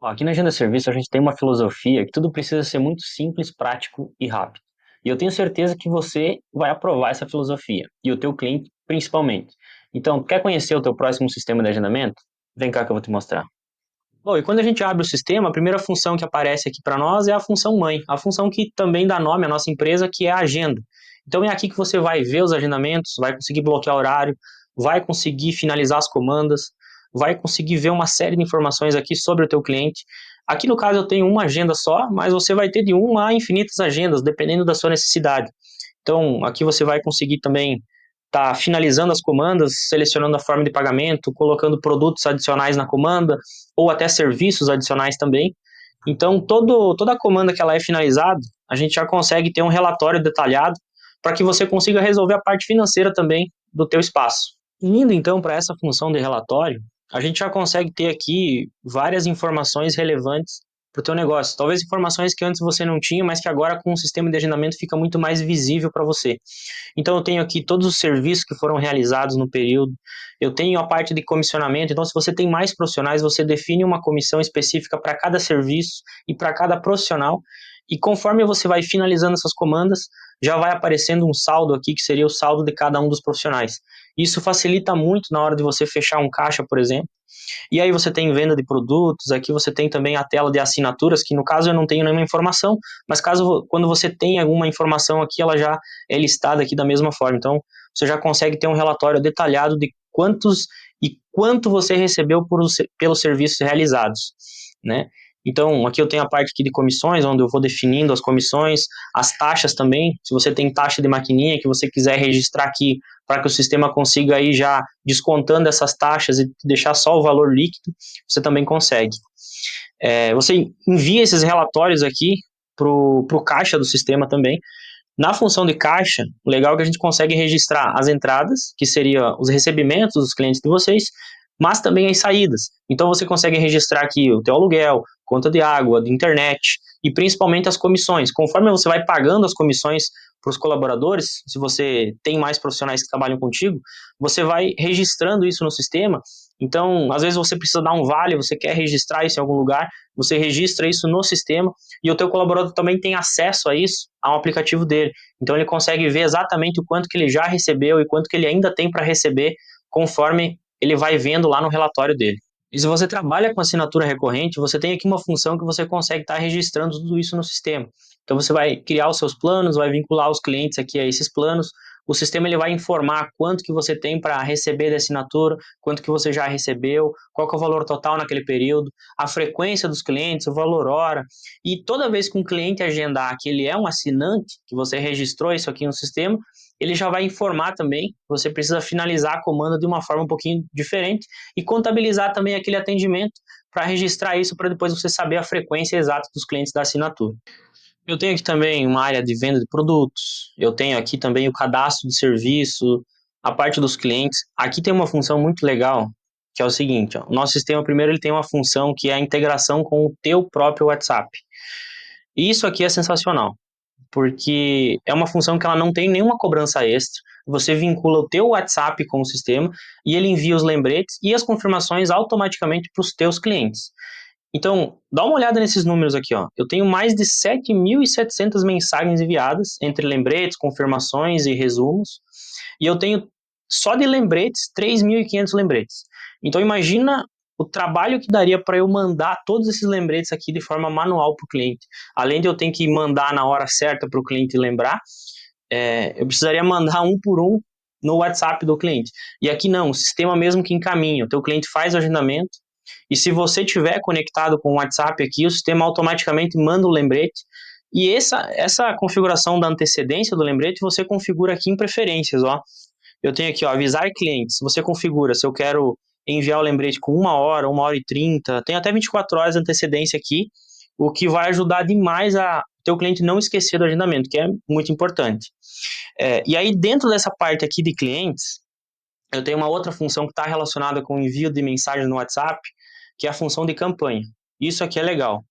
Ó, aqui na Agenda Serviço a gente tem uma filosofia que tudo precisa ser muito simples, prático e rápido. E eu tenho certeza que você vai aprovar essa filosofia, e o teu cliente principalmente. Então, quer conhecer o teu próximo sistema de agendamento? Vem cá que eu vou te mostrar. Bom, e quando a gente abre o sistema, a primeira função que aparece aqui para nós é a função mãe, a função que também dá nome à nossa empresa, que é a agenda. Então é aqui que você vai ver os agendamentos, vai conseguir bloquear horário, vai conseguir finalizar as comandas, vai conseguir ver uma série de informações aqui sobre o teu cliente. Aqui no caso eu tenho uma agenda só, mas você vai ter de uma a infinitas agendas, dependendo da sua necessidade. Então aqui você vai conseguir também estar finalizando as comandas, selecionando a forma de pagamento, colocando produtos adicionais na comanda, ou até serviços adicionais também. Então, toda a comanda que ela é finalizada, a gente já consegue ter um relatório detalhado para que você consiga resolver a parte financeira também do teu espaço. Indo então para essa função de relatório, a gente já consegue ter aqui várias informações relevantes para o teu negócio. Talvez informações que antes você não tinha, mas que agora com o sistema de agendamento fica muito mais visível para você. Então eu tenho aqui todos os serviços que foram realizados no período, eu tenho a parte de comissionamento, então se você tem mais profissionais, você define uma comissão específica para cada serviço e para cada profissional, e conforme você vai finalizando essas comandas, já vai aparecendo um saldo aqui, que seria o saldo de cada um dos profissionais. Isso facilita muito na hora de você fechar um caixa, por exemplo, e aí você tem venda de produtos, aqui você tem também a tela de assinaturas, que no caso eu não tenho nenhuma informação, mas quando você tem alguma informação aqui, ela já é listada aqui da mesma forma. Então, você já consegue ter um relatório detalhado de quantos e quanto você recebeu pelos serviços realizados, né? Então, aqui eu tenho a parte aqui de comissões, onde eu vou definindo as comissões, as taxas também. Se você tem taxa de maquininha que você quiser registrar aqui para que o sistema consiga aí já descontando essas taxas e deixar só o valor líquido, você também consegue. Você envia esses relatórios aqui para o caixa do sistema também. Na função de caixa, o legal é que a gente consegue registrar as entradas, que seriam os recebimentos dos clientes de vocês, mas também as saídas. Então você consegue registrar aqui o teu aluguel, conta de água, de internet e principalmente as comissões. Conforme você vai pagando as comissões para os colaboradores, se você tem mais profissionais que trabalham contigo, você vai registrando isso no sistema. Então, às vezes você precisa dar um vale, você quer registrar isso em algum lugar, você registra isso no sistema e o teu colaborador também tem acesso a isso, ao aplicativo dele. Então ele consegue ver exatamente o quanto que ele já recebeu e quanto que ele ainda tem para receber, conforme ele vai vendo lá no relatório dele. E se você trabalha com assinatura recorrente, você tem aqui uma função que você consegue estar registrando tudo isso no sistema. Então você vai criar os seus planos, vai vincular os clientes aqui a esses planos. O sistema ele vai informar quanto que você tem para receber de assinatura, quanto que você já recebeu, qual que é o valor total naquele período, a frequência dos clientes, o valor hora. E toda vez que um cliente agendar que ele é um assinante, que você registrou isso aqui no sistema, ele já vai informar também. Você precisa finalizar a comanda de uma forma um pouquinho diferente e contabilizar também aquele atendimento para registrar isso para depois você saber a frequência exata dos clientes da assinatura. Eu tenho aqui também uma área de venda de produtos, eu tenho aqui também o cadastro de serviço, a parte dos clientes. Aqui tem uma função muito legal, que é o seguinte, ó, o nosso sistema primeiro ele tem uma função que é a integração com o teu próprio WhatsApp. E isso aqui é sensacional, porque é uma função que ela não tem nenhuma cobrança extra. Você vincula o teu WhatsApp com o sistema e ele envia os lembretes e as confirmações automaticamente para os teus clientes. Então, dá uma olhada nesses números aqui, ó. Eu tenho mais de 7.700 mensagens enviadas, entre lembretes, confirmações e resumos, e eu tenho só de lembretes 3.500 lembretes. Então, imagina o trabalho que daria para eu mandar todos esses lembretes aqui de forma manual para o cliente. Além de eu ter que mandar na hora certa para o cliente lembrar, eu precisaria mandar um por um no WhatsApp do cliente. E aqui não, o sistema mesmo que encaminha. O teu cliente faz o agendamento, e se você tiver conectado com o WhatsApp aqui, o sistema automaticamente manda o lembrete. E essa configuração da antecedência do lembrete, você configura aqui em preferências, ó. Eu tenho aqui, ó, avisar clientes. Você configura se eu quero enviar o lembrete com 1 hora e 30, tem até 24 horas de antecedência aqui, o que vai ajudar demais a teu cliente não esquecer do agendamento, que é muito importante. E aí, dentro dessa parte aqui de clientes, eu tenho uma outra função que está relacionada com o envio de mensagem no WhatsApp, que é a função de campanha. Isso aqui é legal.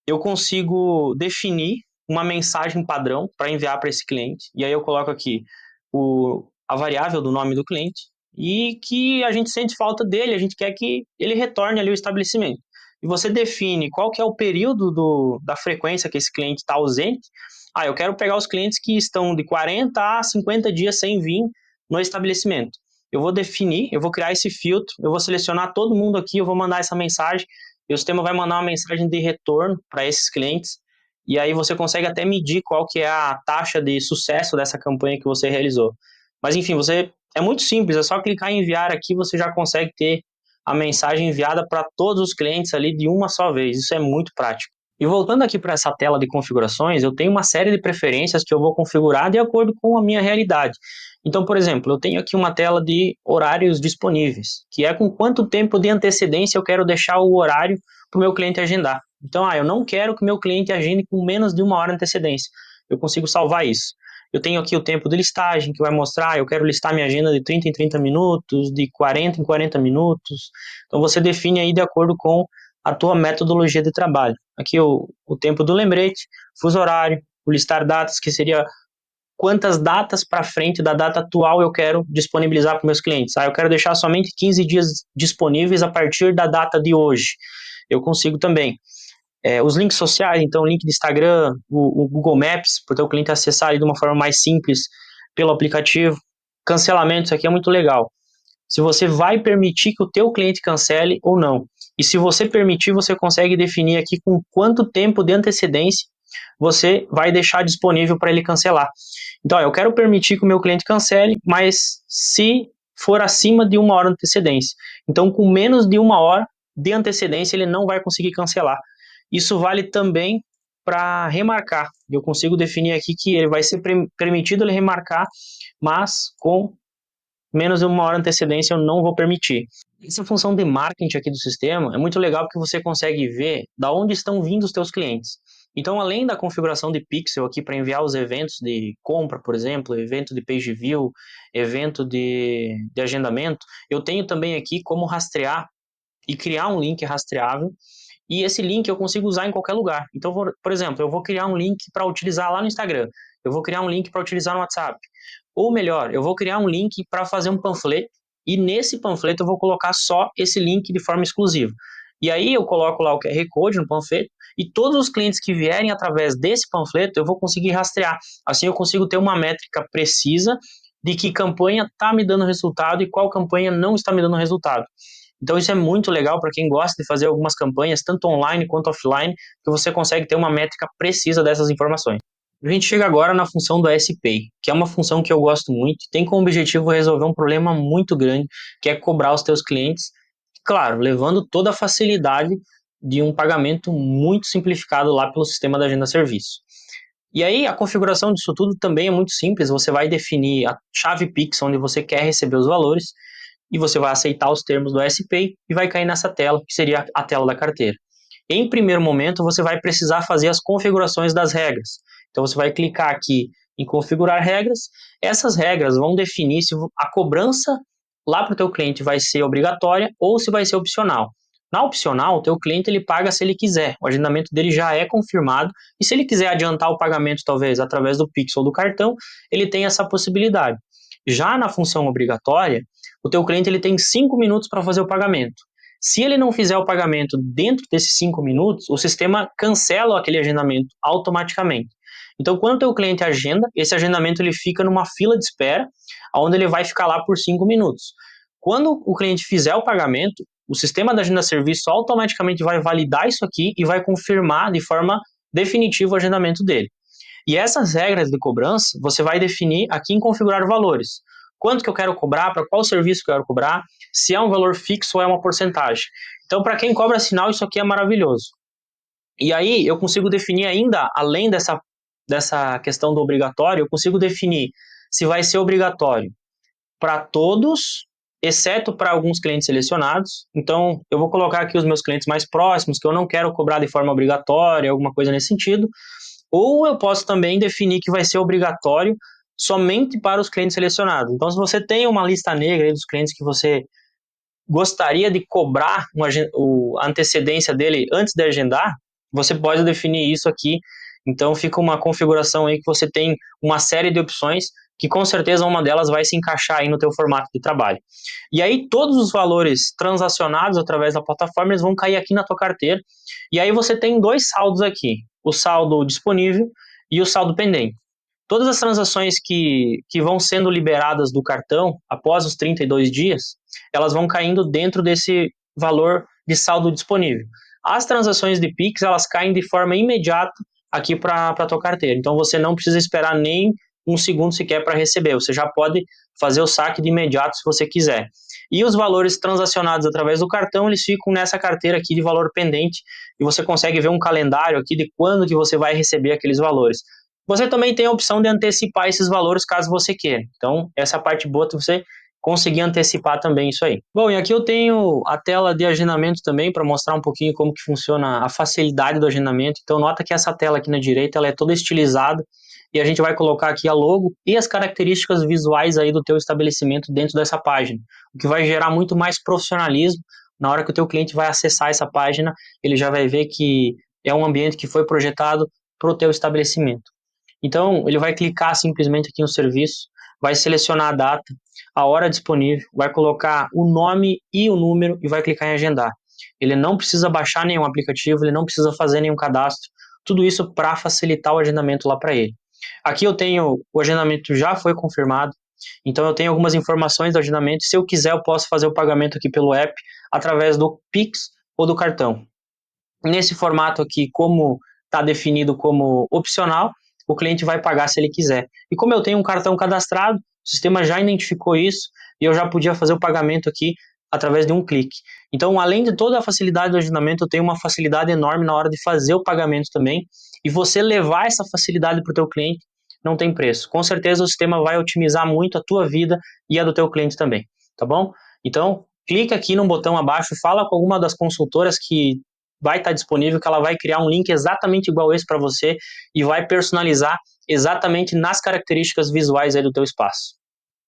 Eu consigo definir uma mensagem padrão para enviar para esse cliente, e aí eu coloco aqui a variável do nome do cliente, e que a gente sente falta dele, a gente quer que ele retorne ali ao estabelecimento. e você define qual que é o período da frequência que esse cliente está ausente. Eu quero pegar os clientes que estão de 40 a 50 dias sem vir no estabelecimento. Eu vou definir, eu vou criar esse filtro, eu vou selecionar todo mundo aqui, eu vou mandar essa mensagem, e o sistema vai mandar uma mensagem de retorno para esses clientes, e aí você consegue até medir qual que é a taxa de sucesso dessa campanha que você realizou. Mas enfim, é muito simples, é só clicar em enviar aqui, você já consegue ter a mensagem enviada para todos os clientes ali de uma só vez. Isso é muito prático. E voltando aqui para essa tela de configurações, eu tenho uma série de preferências que eu vou configurar de acordo com a minha realidade. Então, por exemplo, eu tenho aqui uma tela de horários disponíveis, que é com quanto tempo de antecedência eu quero deixar o horário para o meu cliente agendar. Então, eu não quero que o meu cliente agende com menos de 1 hora de antecedência. Eu consigo salvar isso. Eu tenho aqui o tempo de listagem, que vai mostrar, eu quero listar minha agenda de 30 em 30 minutos, de 40 em 40 minutos. Então, você define aí de acordo com a tua metodologia de trabalho. Aqui o tempo do lembrete, fuso horário, o listar datas, que seria quantas datas para frente da data atual eu quero disponibilizar para meus clientes. Eu quero deixar somente 15 dias disponíveis a partir da data de hoje. Eu consigo também. Os links sociais, então o link de Instagram, o Google Maps, para o teu cliente acessar ali de uma forma mais simples pelo aplicativo. Cancelamento, isso aqui é muito legal. Se você vai permitir que o teu cliente cancele ou não. E se você permitir, você consegue definir aqui com quanto tempo de antecedência você vai deixar disponível para ele cancelar. Então, eu quero permitir que o meu cliente cancele, mas se for acima de 1 hora de antecedência. Então, com menos de 1 hora de antecedência, ele não vai conseguir cancelar. Isso vale também para remarcar. Eu consigo definir aqui que ele vai ser permitido ele remarcar, mas com menos de 1 hora de antecedência eu não vou permitir. Essa função de marketing aqui do sistema é muito legal porque você consegue ver da onde estão vindo os teus clientes. Então, além da configuração de pixel aqui para enviar os eventos de compra, por exemplo, evento de page view, evento de agendamento, eu tenho também aqui como rastrear e criar um link rastreável, e esse link eu consigo usar em qualquer lugar. Então, por exemplo, eu vou criar um link para utilizar lá no Instagram, eu vou criar um link para utilizar no WhatsApp, ou melhor, eu vou criar um link para fazer um panfleto, e nesse panfleto eu vou colocar só esse link de forma exclusiva. E aí eu coloco lá o QR Code no panfleto, e todos os clientes que vierem através desse panfleto eu vou conseguir rastrear. Assim eu consigo ter uma métrica precisa de que campanha está me dando resultado e qual campanha não está me dando resultado. Então isso é muito legal para quem gosta de fazer algumas campanhas, tanto online quanto offline, que você consegue ter uma métrica precisa dessas informações. A gente chega agora na função do SPay, que é uma função que eu gosto muito, tem como objetivo resolver um problema muito grande, que é cobrar os teus clientes, claro, levando toda a facilidade de um pagamento muito simplificado lá pelo sistema da agenda serviço. E aí a configuração disso tudo também é muito simples, você vai definir a chave Pix onde você quer receber os valores, e você vai aceitar os termos do SPay e vai cair nessa tela, que seria a tela da carteira. Em primeiro momento, você vai precisar fazer as configurações das regras. Então, você vai clicar aqui em configurar regras. Essas regras vão definir se a cobrança lá para o teu cliente vai ser obrigatória ou se vai ser opcional. Na opcional, o teu cliente ele paga se ele quiser. O agendamento dele já é confirmado e se ele quiser adiantar o pagamento, talvez através do Pix ou do cartão, ele tem essa possibilidade. Já na função obrigatória, o teu cliente ele tem 5 minutos para fazer o pagamento. Se ele não fizer o pagamento dentro desses 5 minutos, o sistema cancela aquele agendamento automaticamente. Então, quando o teu cliente agenda, esse agendamento ele fica numa fila de espera, onde ele vai ficar lá por 5 minutos. Quando o cliente fizer o pagamento, o sistema da agenda serviço automaticamente vai validar isso aqui e vai confirmar de forma definitiva o agendamento dele. E essas regras de cobrança, você vai definir aqui em configurar valores. Quanto que eu quero cobrar, para qual serviço que eu quero cobrar, se é um valor fixo ou é uma porcentagem. Então, para quem cobra sinal, isso aqui é maravilhoso. E aí, eu consigo definir ainda, além dessa questão do obrigatório, eu consigo definir se vai ser obrigatório para todos, exceto para alguns clientes selecionados. Então, eu vou colocar aqui os meus clientes mais próximos, que eu não quero cobrar de forma obrigatória, alguma coisa nesse sentido. Ou eu posso também definir que vai ser obrigatório somente para os clientes selecionados. Então, se você tem uma lista negra aí dos clientes que você gostaria de cobrar a antecedência dele antes de agendar, você pode definir isso aqui. Então, fica uma configuração aí que você tem uma série de opções que com certeza uma delas vai se encaixar aí no teu formato de trabalho. E aí todos os valores transacionados através da plataforma, eles vão cair aqui na tua carteira, e aí você tem dois saldos aqui, o saldo disponível e o saldo pendente. Todas as transações que vão sendo liberadas do cartão após os 32 dias, elas vão caindo dentro desse valor de saldo disponível. As transações de Pix, elas caem de forma imediata aqui para a tua carteira. Então, você não precisa esperar nem um segundo sequer para receber. Você já pode fazer o saque de imediato se você quiser. E os valores transacionados através do cartão, eles ficam nessa carteira aqui de valor pendente e você consegue ver um calendário aqui de quando que você vai receber aqueles valores. Você também tem a opção de antecipar esses valores caso você queira. Então, essa é a parte boa de você conseguir antecipar também isso aí. Bom, e aqui eu tenho a tela de agendamento também para mostrar um pouquinho como que funciona a facilidade do agendamento. Então, nota que essa tela aqui na direita, ela é toda estilizada e a gente vai colocar aqui a logo e as características visuais aí do teu estabelecimento dentro dessa página, o que vai gerar muito mais profissionalismo. Na hora que o teu cliente vai acessar essa página, ele já vai ver que é um ambiente que foi projetado para o teu estabelecimento. Então, ele vai clicar simplesmente aqui no serviço, vai selecionar a data, a hora disponível, vai colocar o nome e o número e vai clicar em agendar. Ele não precisa baixar nenhum aplicativo, ele não precisa fazer nenhum cadastro, tudo isso para facilitar o agendamento lá para ele. Aqui eu tenho, o agendamento já foi confirmado, então eu tenho algumas informações do agendamento, se eu quiser eu posso fazer o pagamento aqui pelo app, através do Pix ou do cartão. Nesse formato aqui, como está definido como opcional, o cliente vai pagar se ele quiser. E como eu tenho um cartão cadastrado, o sistema já identificou isso e eu já podia fazer o pagamento aqui através de um clique. Então, além de toda a facilidade do agendamento, eu tenho uma facilidade enorme na hora de fazer o pagamento também. E você levar essa facilidade para o teu cliente não tem preço. Com certeza o sistema vai otimizar muito a tua vida e a do teu cliente também, tá bom? Então, clica aqui no botão abaixo, fala com alguma das consultoras que vai estar disponível, que ela vai criar um link exatamente igual esse para você e vai personalizar exatamente nas características visuais aí do teu espaço.